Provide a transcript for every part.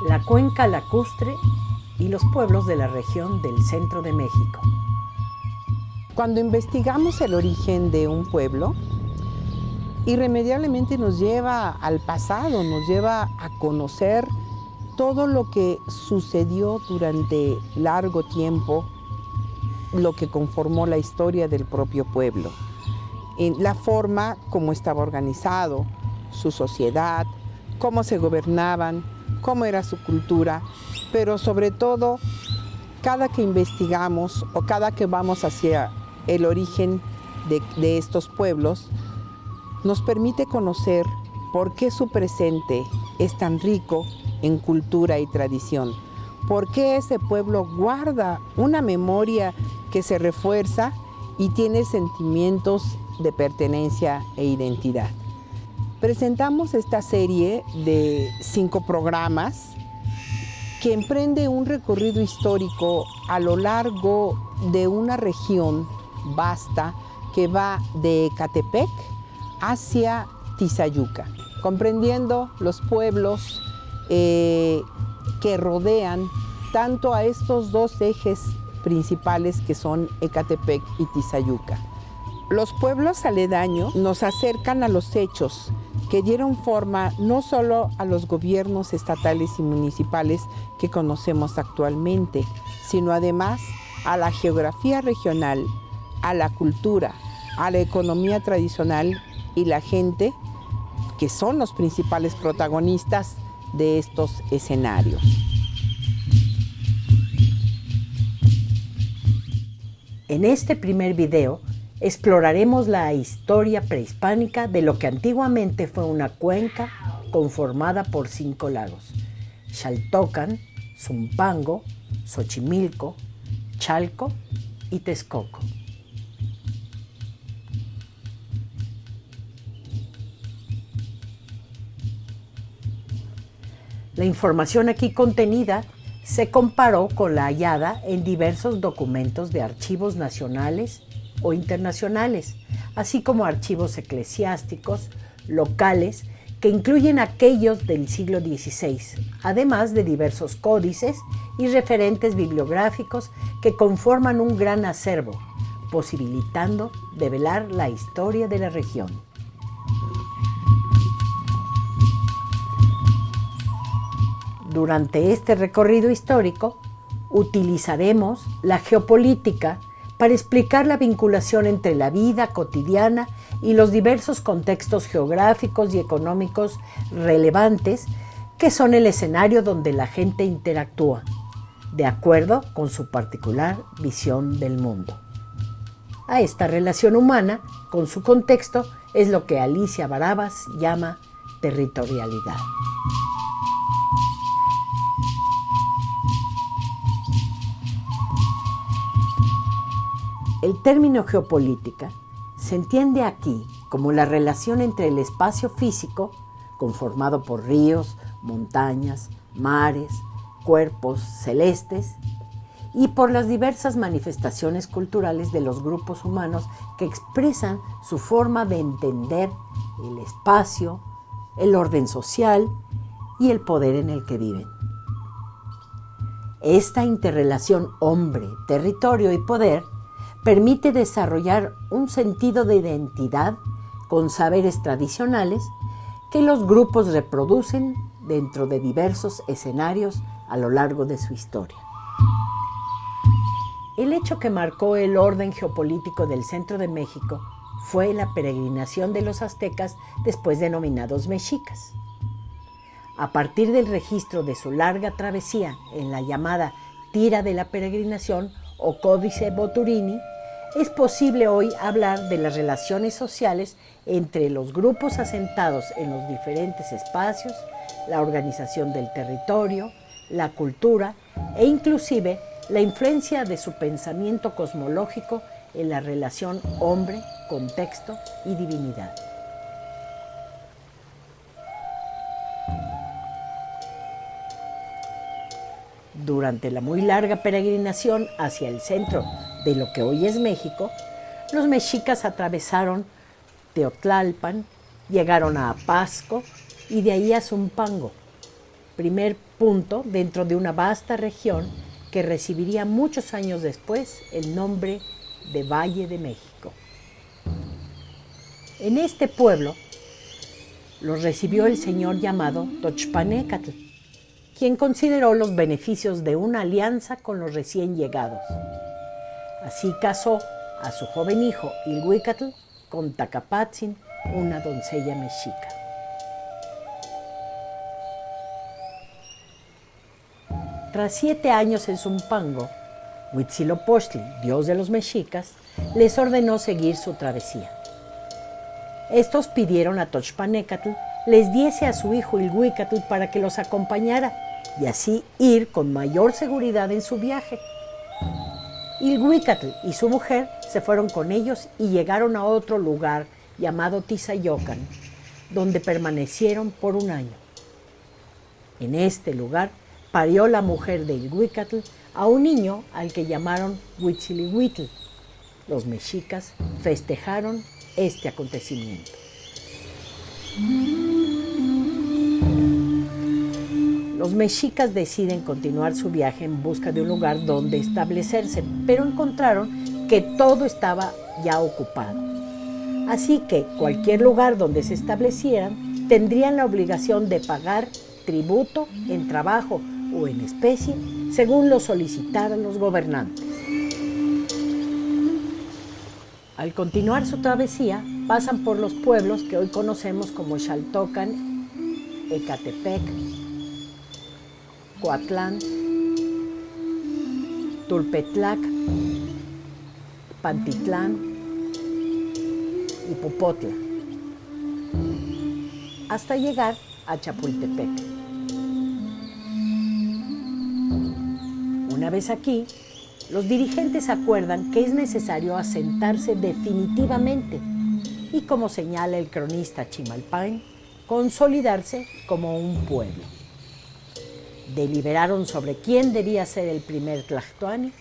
la cuenca lacustre y los pueblos de la región del centro de México. Cuando investigamos el origen de un pueblo, irremediablemente nos lleva al pasado, nos lleva a conocer todo lo que sucedió durante largo tiempo, lo que conformó la historia del propio pueblo, en la forma como estaba organizado, su sociedad, cómo se gobernaban, cómo era su cultura, pero sobre todo, cada que investigamos o cada que vamos hacia el origen de estos pueblos, nos permite conocer por qué su presente es tan rico en cultura y tradición, por qué ese pueblo guarda una memoria que se refuerza y tiene sentimientos de pertenencia e identidad. Presentamos esta serie de 5 programas que emprende un recorrido histórico a lo largo de una región vasta que va de Ecatepec hacia Tizayuca, comprendiendo los pueblos que rodean tanto a estos dos ejes principales que son Ecatepec y Tizayuca. Los pueblos aledaños nos acercan a los hechos que dieron forma no solo a los gobiernos estatales y municipales que conocemos actualmente, sino además a la geografía regional, a la cultura, a la economía tradicional y la gente que son los principales protagonistas de estos escenarios. En este primer video exploraremos la historia prehispánica de lo que antiguamente fue una cuenca conformada por 5 lagos: Xaltocan, Zumpango, Xochimilco, Chalco y Texcoco. La información aquí contenida se comparó con la hallada en diversos documentos de archivos nacionales o internacionales, así como archivos eclesiásticos, locales, que incluyen aquellos del siglo XVI, además de diversos códices y referentes bibliográficos que conforman un gran acervo, posibilitando develar la historia de la región. Durante este recorrido histórico, utilizaremos la geopolítica para explicar la vinculación entre la vida cotidiana y los diversos contextos geográficos y económicos relevantes que son el escenario donde la gente interactúa, de acuerdo con su particular visión del mundo. A esta relación humana, con su contexto, es lo que Alicia Barabás llama territorialidad. El término geopolítica se entiende aquí como la relación entre el espacio físico, conformado por ríos, montañas, mares, cuerpos celestes, y por las diversas manifestaciones culturales de los grupos humanos que expresan su forma de entender el espacio, el orden social y el poder en el que viven. Esta interrelación hombre, territorio y poder permite desarrollar un sentido de identidad con saberes tradicionales que los grupos reproducen dentro de diversos escenarios a lo largo de su historia. El hecho que marcó el orden geopolítico del centro de México fue la peregrinación de los aztecas, después denominados mexicas. A partir del registro de su larga travesía en la llamada Tira de la Peregrinación o Códice Boturini, es posible hoy hablar de las relaciones sociales entre los grupos asentados en los diferentes espacios, la organización del territorio, la cultura e inclusive la influencia de su pensamiento cosmológico en la relación hombre, contexto y divinidad. Durante la muy larga peregrinación hacia el centro de lo que hoy es México, los mexicas atravesaron Teotlalpan, llegaron a Apasco y de ahí a Zumpango. primer punto dentro de una vasta región que recibiría muchos años después el nombre de Valle de México. En este pueblo los recibió el señor llamado Tochpanecatl, quien consideró los beneficios de una alianza con los recién llegados. Así casó a su joven hijo Ilhuicatl con Tacapatzin, una doncella mexica. Tras 7 años en Zumpango, Huitzilopochtli, dios de los mexicas, les ordenó seguir su travesía. Estos pidieron a Tochpanecatl les diese a su hijo Ilhuicatl para que los acompañara y así ir con mayor seguridad en su viaje. Ilhuicatl y su mujer se fueron con ellos y llegaron a otro lugar llamado Tizayocan, donde permanecieron por 1 año. En este lugar parió la mujer de Ilhuicatl a un niño al que llamaron Huitzilihuitl. Los mexicas festejaron este acontecimiento. Los mexicas deciden continuar su viaje en busca de un lugar donde establecerse, pero encontraron que todo estaba ya ocupado. Así que cualquier lugar donde se establecieran tendrían la obligación de pagar tributo en trabajo o en especie, según lo solicitaran los gobernantes. Al continuar su travesía, pasan por los pueblos que hoy conocemos como Xaltocan, Ecatepec, Coatlán, Tulpetlac, Pantitlán y Popotla, hasta llegar a Chapultepec. Una vez aquí, los dirigentes acuerdan que es necesario asentarse definitivamente y, como señala el cronista Chimalpain, consolidarse como un pueblo. Deliberaron sobre quién debía ser el primer Tlactoani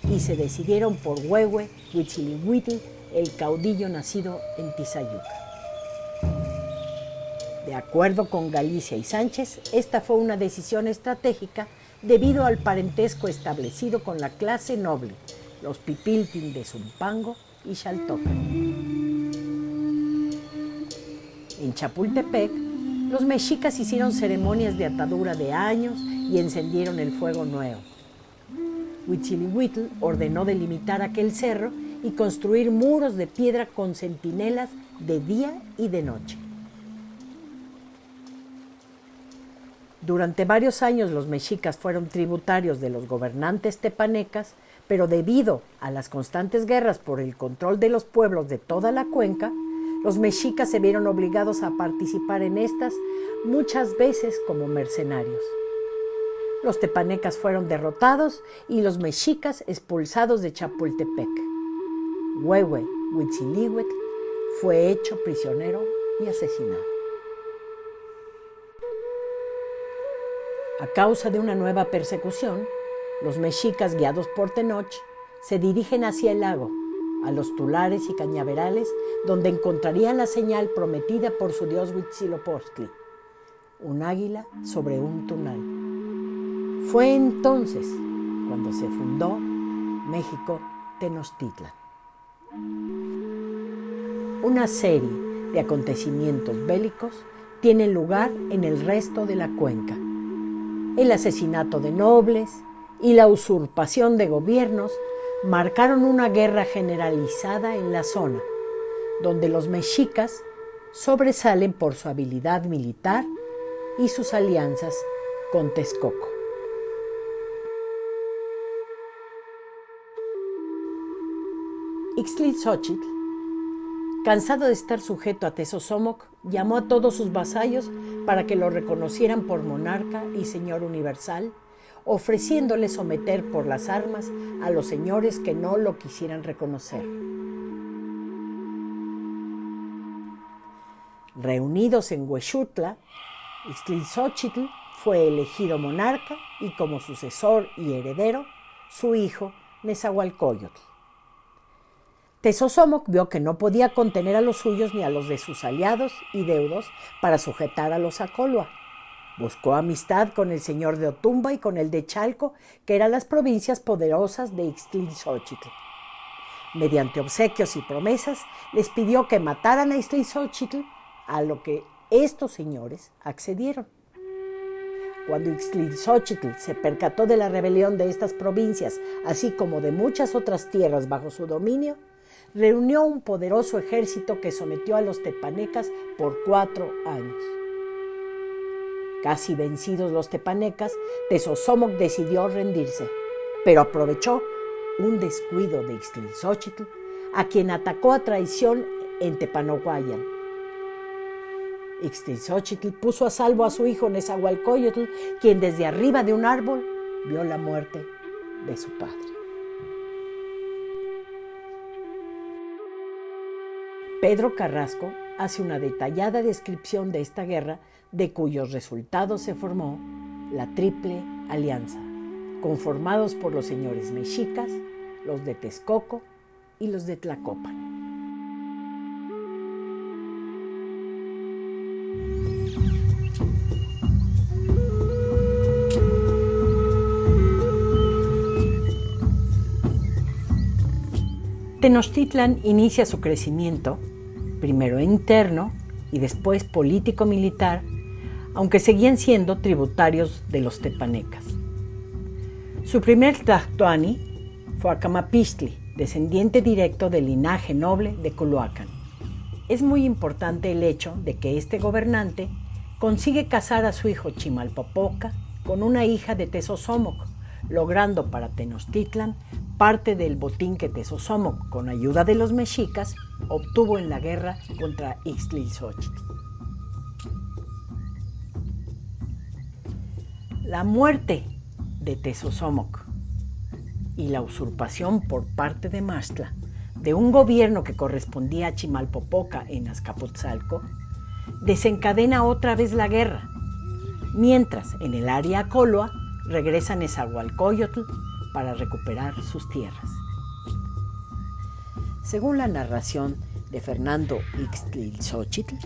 y se decidieron por Huehue Huitzilihuitl, el caudillo nacido en Tizayuca. De acuerdo con Galicia y Sánchez, esta fue una decisión estratégica debido al parentesco establecido con la clase noble, los Pipiltin de Zumpango y Xaltocan. En Chapultepec, los mexicas hicieron ceremonias de atadura de años y encendieron el fuego nuevo. Huitzilihuitl ordenó delimitar aquel cerro y construir muros de piedra con centinelas de día y de noche. Durante varios años los mexicas fueron tributarios de los gobernantes tepanecas, pero debido a las constantes guerras por el control de los pueblos de toda la cuenca, los mexicas se vieron obligados a participar en estas muchas veces como mercenarios. Los tepanecas fueron derrotados y los mexicas expulsados de Chapultepec. Huehue Huitzilihuitl fue hecho prisionero y asesinado. A causa de una nueva persecución, los mexicas, guiados por Tenoch, se dirigen hacia el lago, a los tulares y cañaverales, donde encontrarían la señal prometida por su dios Huitzilopochtli, un águila sobre un tunal. Fue entonces cuando se fundó México Tenochtitlan. Una serie de acontecimientos bélicos tienen lugar en el resto de la cuenca. El asesinato de nobles y la usurpación de gobiernos marcaron una guerra generalizada en la zona, donde los mexicas sobresalen por su habilidad militar y sus alianzas con Texcoco. Ixtlilxóchitl, cansado de estar sujeto a Tezosomoc, llamó a todos sus vasallos para que lo reconocieran por monarca y señor universal, ofreciéndole someter por las armas a los señores que no lo quisieran reconocer. Reunidos en Huexutla, Ixtlilxóchitl fue elegido monarca y como sucesor y heredero, su hijo Nezahualcóyotl. Tezosomoc vio que no podía contener a los suyos ni a los de sus aliados y deudos para sujetar a los Acolhua. Buscó amistad con el señor de Otumba y con el de Chalco, que eran las provincias poderosas de Ixtlilxóchitl. Mediante obsequios y promesas, les pidió que mataran a Ixtlilxóchitl, a lo que estos señores accedieron. Cuando Ixtlilxóchitl se percató de la rebelión de estas provincias, así como de muchas otras tierras bajo su dominio, reunió un poderoso ejército que sometió a los tepanecas por 4 años. Casi vencidos los tepanecas, Tezozómoc decidió rendirse, pero aprovechó un descuido de Ixtlilxóchitl, a quien atacó a traición en Tepanohuayan. Ixtlilxóchitl puso a salvo a su hijo Nezahualcóyotl, quien desde arriba de un árbol vio la muerte de su padre. Pedro Carrasco hace una detallada descripción de esta guerra, de cuyos resultados se formó la Triple Alianza, conformados por los señores mexicas, los de Texcoco y los de Tlacopan. Tenochtitlan inicia su crecimiento, primero interno y después político-militar, aunque seguían siendo tributarios de los tepanecas. Su primer tlatoani fue Acamapixtli, descendiente directo del linaje noble de Culhuacán. Es muy importante el hecho de que este gobernante consigue casar a su hijo Chimalpopoca con una hija de Tezozómoc, logrando para Tenochtitlan parte del botín que Tezozómoc, con ayuda de los mexicas, obtuvo en la guerra contra Ixtlilxóchitl. La muerte de Tezozómoc y la usurpación por parte de Maxtla de un gobierno que correspondía a Chimalpopoca en Azcapotzalco desencadena otra vez la guerra, mientras en el área Acolua regresa Nezahualcóyotl para recuperar sus tierras. Según la narración de Fernando Ixtlilxóchitl,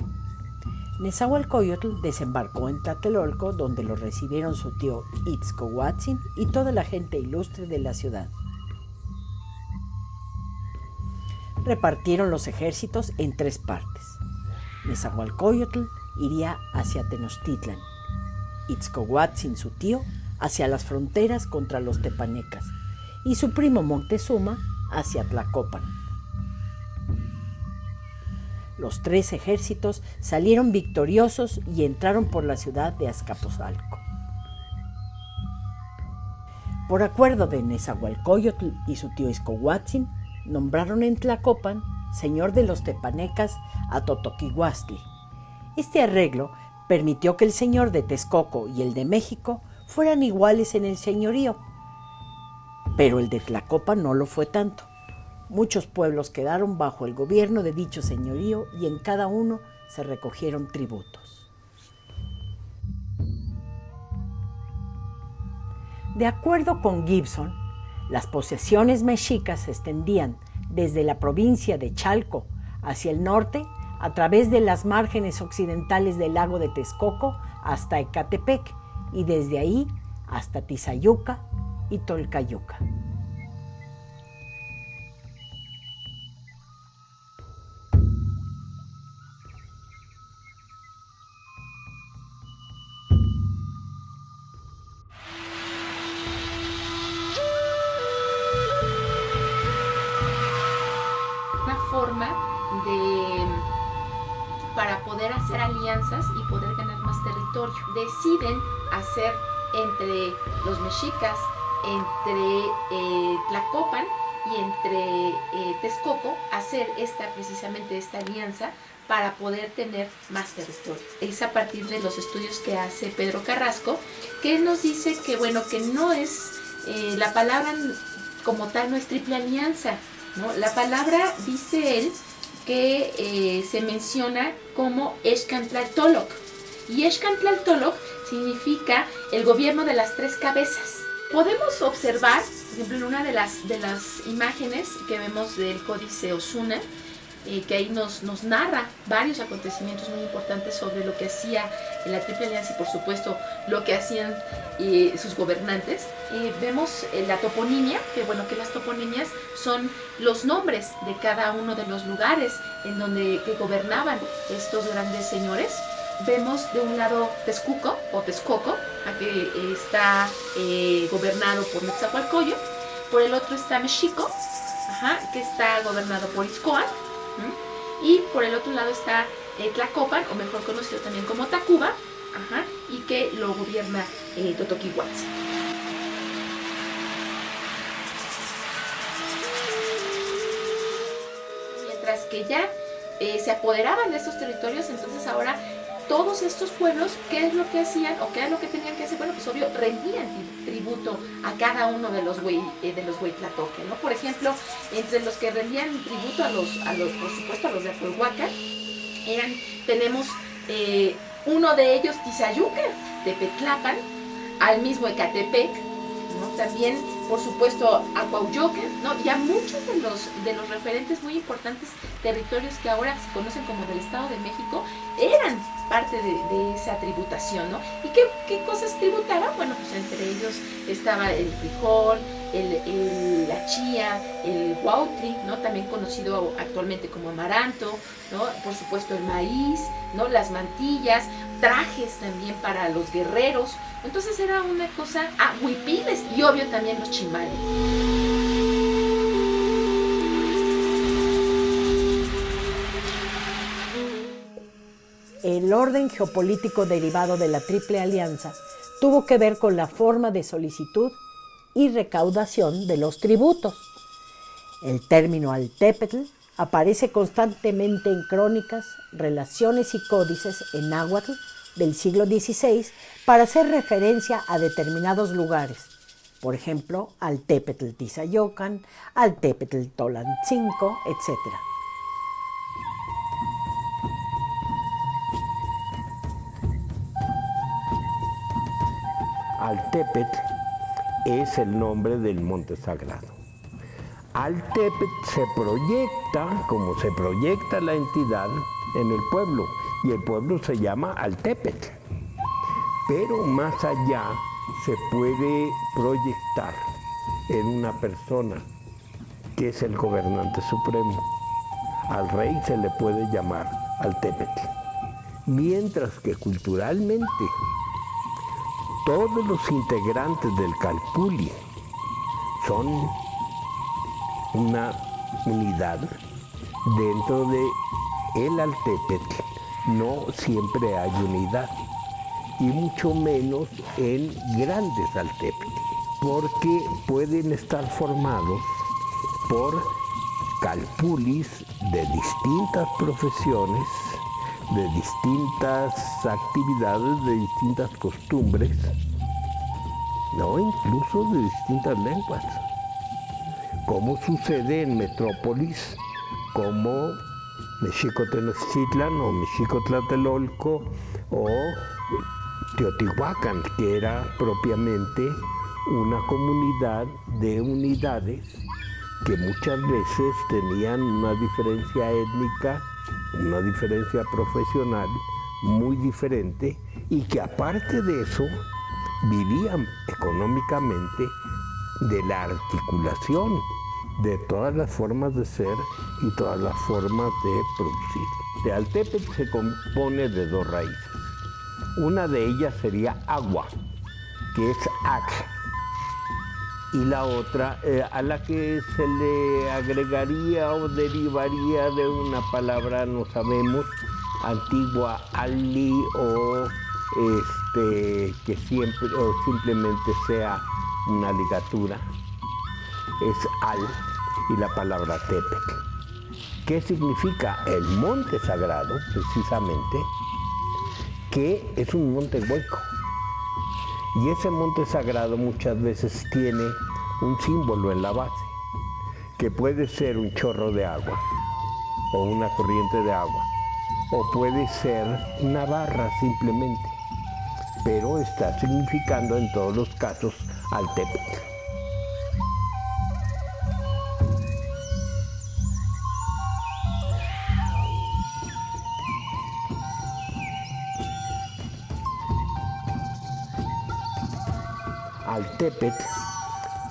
Nezahualcóyotl desembarcó en Tlatelolco, donde lo recibieron su tío Itzcohuatzin y toda la gente ilustre de la ciudad. Repartieron los ejércitos en 3 partes. Nezahualcóyotl iría hacia Tenochtitlan, Itzcohuatzin, su tío, hacia las fronteras contra los tepanecas, y su primo Moctezuma hacia Tlacopan. Los 3 ejércitos salieron victoriosos y entraron por la ciudad de Azcapotzalco. Por acuerdo de Nezahualcóyotl y su tío Itzcohuatzin, nombraron en Tlacopan señor de los tepanecas a Totoquihuastli. Este arreglo permitió que el señor de Texcoco y el de México fueran iguales en el señorío, pero el de Tlacopan no lo fue tanto. Muchos pueblos quedaron bajo el gobierno de dicho señorío y en cada uno se recogieron tributos. De acuerdo con Gibson, las posesiones mexicas se extendían desde la provincia de Chalco hacia el norte, a través de las márgenes occidentales del lago de Texcoco hasta Ecatepec, y desde ahí hasta Tizayuca y Tolcayuca. Una forma para poder hacer alianzas y poder ganar más territorio. Deciden hacer entre los mexicas, entre Tlacopan y entre Texcoco, hacer precisamente esta alianza para poder tener más territorio. Es a partir de los estudios que hace Pedro Carrasco, que nos dice que, bueno, que no es, la palabra como tal no es triple alianza, ¿no? La palabra, dice él, que se menciona como Excantlaltoloc. Y Excantlaltoloc significa el gobierno de las 3 cabezas. Podemos observar, por ejemplo, en una de las imágenes que vemos del Códice Osuna, que ahí nos narra varios acontecimientos muy importantes sobre lo que hacía la Triple Alianza y por supuesto lo que hacían sus gobernantes. Vemos la toponimia, que las toponimias son los nombres de cada uno de los lugares en donde que gobernaban estos grandes señores. Vemos de un lado Texcoco o Texcoco, que está gobernado por Netzahualcoyotl. Por el otro está Mexico, que está gobernado por Ixcoatl. Y por el otro lado está Tlacopan, o mejor conocido también como Tacuba, y que lo gobierna Totoquihuatzin. Mientras que ya se apoderaban de estos territorios, entonces ahora todos estos pueblos, ¿qué es lo que hacían o qué es lo que tenían que hacer? Bueno, pues obvio, rendían tributo a cada uno de los Huitlatoque, ¿no? Por ejemplo, entre los que rendían tributo por supuesto, a los de Acolhuacan, tenemos uno de ellos, Tizayuca, Tepetlapan, al mismo Ecatepec, ¿no? También, por supuesto, Acuauhyocan, ¿no? Ya muchos de los referentes muy importantes territorios que ahora se conocen como del Estado de México eran parte de esa tributación, ¿no? ¿Y qué cosas tributaban? Bueno, pues entre ellos estaba el frijol, la chía, el huautli, ¿no? También conocido actualmente como amaranto, ¿no? Por supuesto el maíz, ¿no? Las mantillas, trajes también para los guerreros. Entonces era una cosa, huipiles y obvio también los chimales. El orden geopolítico derivado de la Triple Alianza tuvo que ver con la forma de solicitud y recaudación de los tributos. El término altépetl aparece constantemente en crónicas, relaciones y códices en náhuatl del siglo XVI para hacer referencia a determinados lugares, por ejemplo, Altépetl Tizayocan, Altépetl Tolantzinco, etc. Altépetl es el nombre del monte sagrado. Altépetl se proyecta como se proyecta la entidad en el pueblo, y el pueblo se llama Altépetl. Pero más allá se puede proyectar en una persona que es el gobernante supremo. Al rey se le puede llamar Altépetl. Mientras que culturalmente todos los integrantes del Calpulli son una unidad dentro de el Altépetl. No siempre hay unidad, y mucho menos en grandes Altépetl, porque pueden estar formados por Calpullis de distintas profesiones, de distintas actividades, de distintas costumbres, no, incluso de distintas lenguas, como sucede en metrópolis como Mexico-Tenochtitlan o Mexico-Tlatelolco o Teotihuacán, que era propiamente una comunidad de unidades que muchas veces tenían una diferencia étnica, una diferencia profesional muy diferente, y que aparte de eso vivían económicamente de la articulación de todas las formas de ser y todas las formas de producir. De Altépetl se compone de dos raíces. Una de ellas sería agua, que es ac, y la otra a la que se le agregaría o derivaría de una palabra, no sabemos, antigua, ali, o que siempre o simplemente sea una ligatura, es al, y la palabra tepetl. ¿Qué significa? El monte sagrado, precisamente, que es un monte hueco. Y ese monte sagrado muchas veces tiene un símbolo en la base, que puede ser un chorro de agua, o una corriente de agua, o puede ser una barra simplemente, pero está significando en todos los casos Altépetl. Altepetl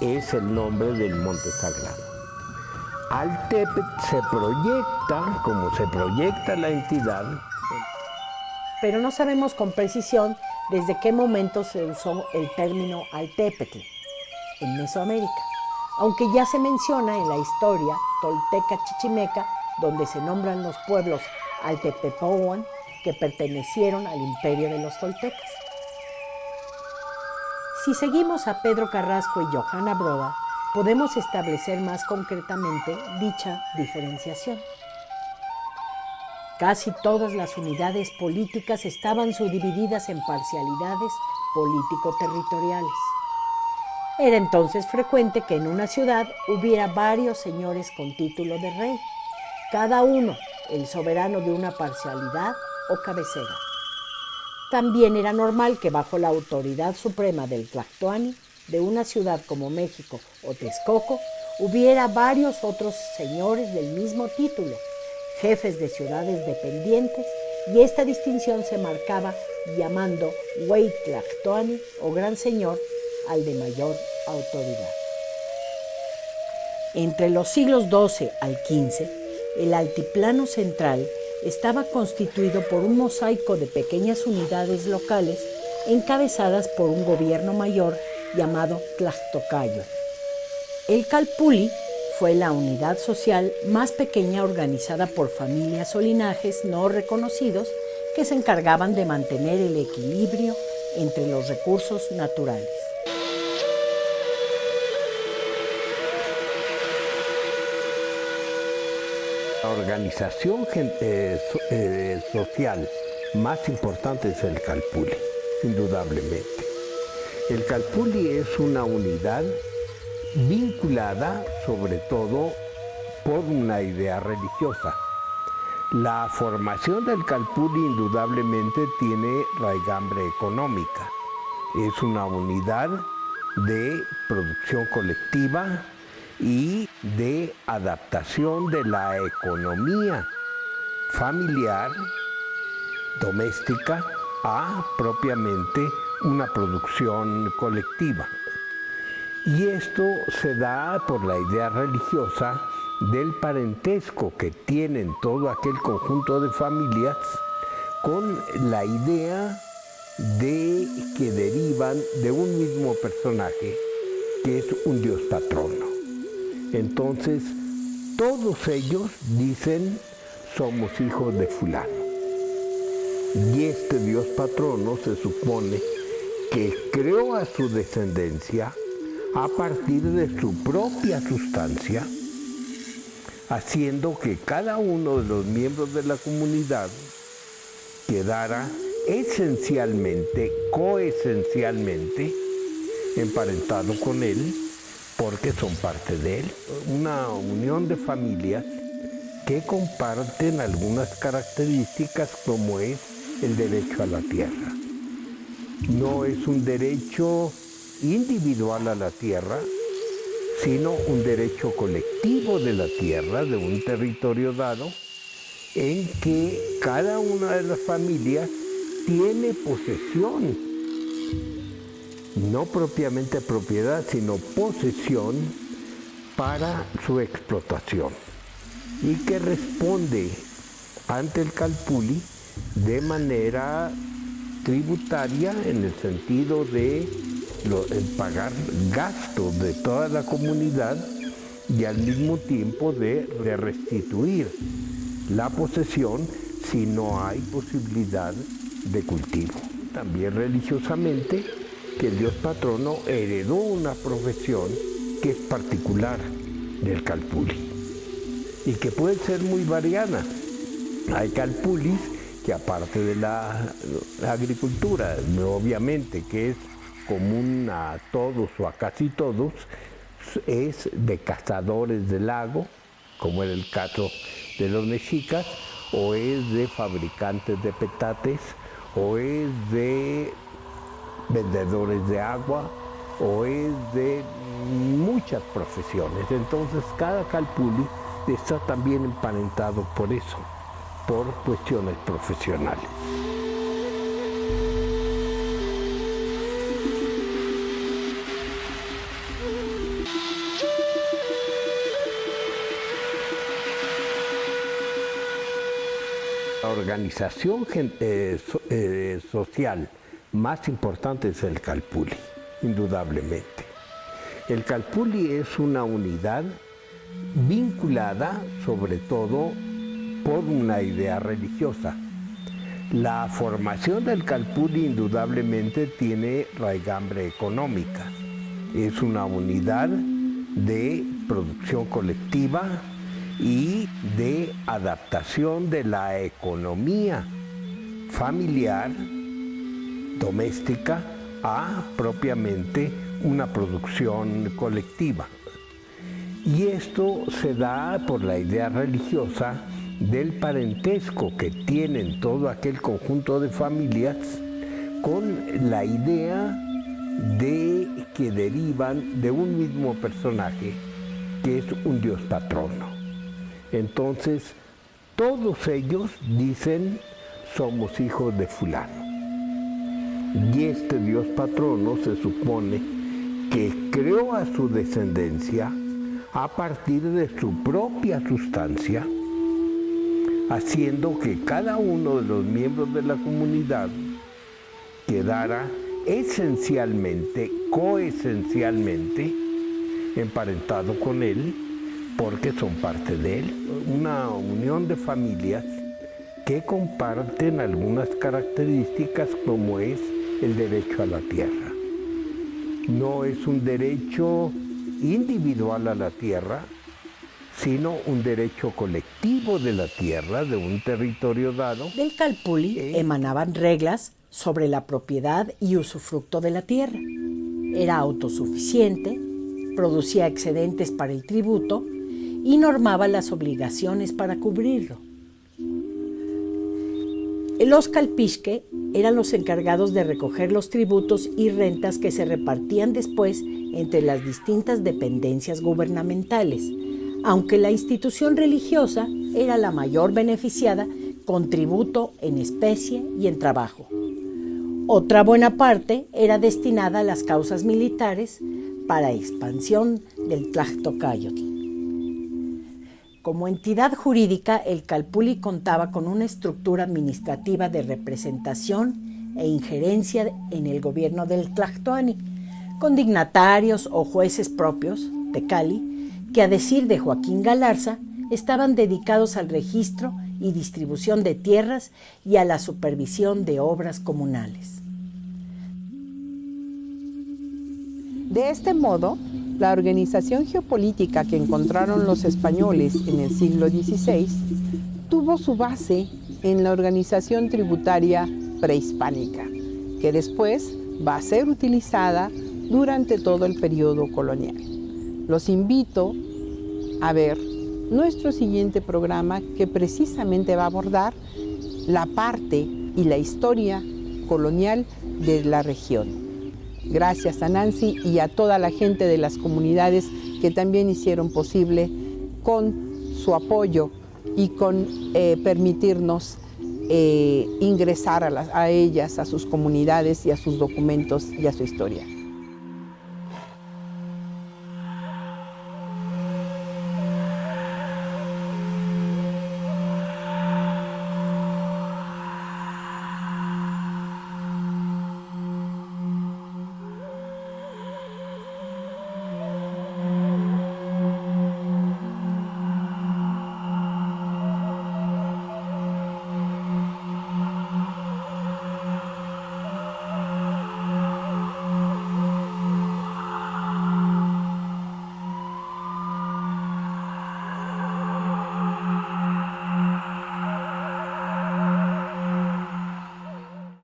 es el nombre del monte sagrado. Altepetl se proyecta, como se proyecta la entidad. Pero no sabemos con precisión desde qué momento se usó el término Altepetl en Mesoamérica, aunque ya se menciona en la historia tolteca chichimeca, donde se nombran los pueblos Altepepohuan que pertenecieron al imperio de los toltecas. Si seguimos a Pedro Carrasco y Johanna Broda, podemos establecer más concretamente dicha diferenciación. Casi todas las unidades políticas estaban subdivididas en parcialidades político-territoriales. Era entonces frecuente que en una ciudad hubiera varios señores con título de rey, cada uno el soberano de una parcialidad o cabecera. También era normal que bajo la autoridad suprema del Tlactoani, de una ciudad como México o Texcoco, hubiera varios otros señores del mismo título, jefes de ciudades dependientes, y esta distinción se marcaba llamando Güey Tlactoani o Gran Señor al de mayor autoridad. Entre los siglos XII al XV, el altiplano central estaba constituido por un mosaico de pequeñas unidades locales encabezadas por un gobierno mayor llamado Tlactocayo. El Calpulli fue la unidad social más pequeña organizada por familias o linajes no reconocidos que se encargaban de mantener el equilibrio entre los recursos naturales. La organización social más importante es el Calpulli, indudablemente. El Calpulli es una unidad vinculada sobre todo por una idea religiosa. La formación del Calpulli indudablemente tiene raigambre económica. Es una unidad de producción colectiva y de adaptación de la economía familiar, doméstica, a propiamente una producción colectiva. Y esto se da por la idea religiosa del parentesco que tienen todo aquel conjunto de familias con la idea de que derivan de un mismo personaje que es un dios patrono. Entonces, todos ellos dicen, somos hijos de fulano. Y este dios patrono se supone que creó a su descendencia a partir de su propia sustancia, haciendo que cada uno de los miembros de la comunidad quedara esencialmente, coesencialmente, emparentado con él, porque son parte de él. Una unión de familias que comparten algunas características como es el derecho a la tierra. No es un derecho individual a la tierra, sino un derecho colectivo de la tierra, de un territorio dado, en que cada una de las familias tiene posesión, no propiamente propiedad, sino posesión para su explotación, y que responde ante el Calpulli de manera tributaria en el sentido de pagar gastos de toda la comunidad y al mismo tiempo de restituir la posesión si no hay posibilidad de cultivo. También religiosamente, que el dios patrono heredó una profesión que es particular del Calpulli y que puede ser muy variada. Hay Calpullis que, aparte de la agricultura, obviamente que es común a todos o a casi todos, es de cazadores del lago, como era el caso de los mexicas, o es de fabricantes de petates, o es de vendedores de agua, o es de muchas profesiones. Entonces cada Calpulli está también emparentado por eso, por cuestiones profesionales. organización social más importante es el Calpulli, indudablemente. El Calpulli es una unidad vinculada sobre todo por una idea religiosa. La formación del Calpulli indudablemente tiene raigambre económica. Es una unidad de producción colectiva y de adaptación de la economía familiar, doméstica, a propiamente una producción colectiva. Y esto se da por la idea religiosa del parentesco que tienen todo aquel conjunto de familias con la idea de que derivan de un mismo personaje que es un dios patrono. Entonces, todos ellos dicen, somos hijos de fulano. Y este dios patrono se supone que creó a su descendencia a partir de su propia sustancia, haciendo que cada uno de los miembros de la comunidad quedara esencialmente, coesencialmente emparentado con él, porque son parte de él. Una unión de familias que comparten algunas características, como es el derecho a la tierra. No es un derecho individual a la tierra, sino un derecho colectivo de la tierra, de un territorio dado. Del Calpulli emanaban reglas sobre la propiedad y usufructo de la tierra. Era autosuficiente, producía excedentes para el tributo y normaba las obligaciones para cubrirlo. Los calpixque eran los encargados de recoger los tributos y rentas que se repartían después entre las distintas dependencias gubernamentales, aunque la institución religiosa era la mayor beneficiada con tributo en especie y en trabajo. Otra buena parte era destinada a las causas militares para expansión del Tlachtocayotl. Como entidad jurídica, el Calpulli contaba con una estructura administrativa de representación e injerencia en el gobierno del Tlactoani, con dignatarios o jueces propios, tecali, que a decir de Joaquín Galarza, estaban dedicados al registro y distribución de tierras y a la supervisión de obras comunales. De este modo, la organización geopolítica que encontraron los españoles en el siglo XVI tuvo su base en la organización tributaria prehispánica, que después va a ser utilizada durante todo el periodo colonial. Los invito a ver nuestro siguiente programa, que precisamente va a abordar la parte y la historia colonial de la región. Gracias a Nancy y a toda la gente de las comunidades que también hicieron posible con su apoyo y con permitirnos ingresar a ellas, a sus comunidades y a sus documentos y a su historia.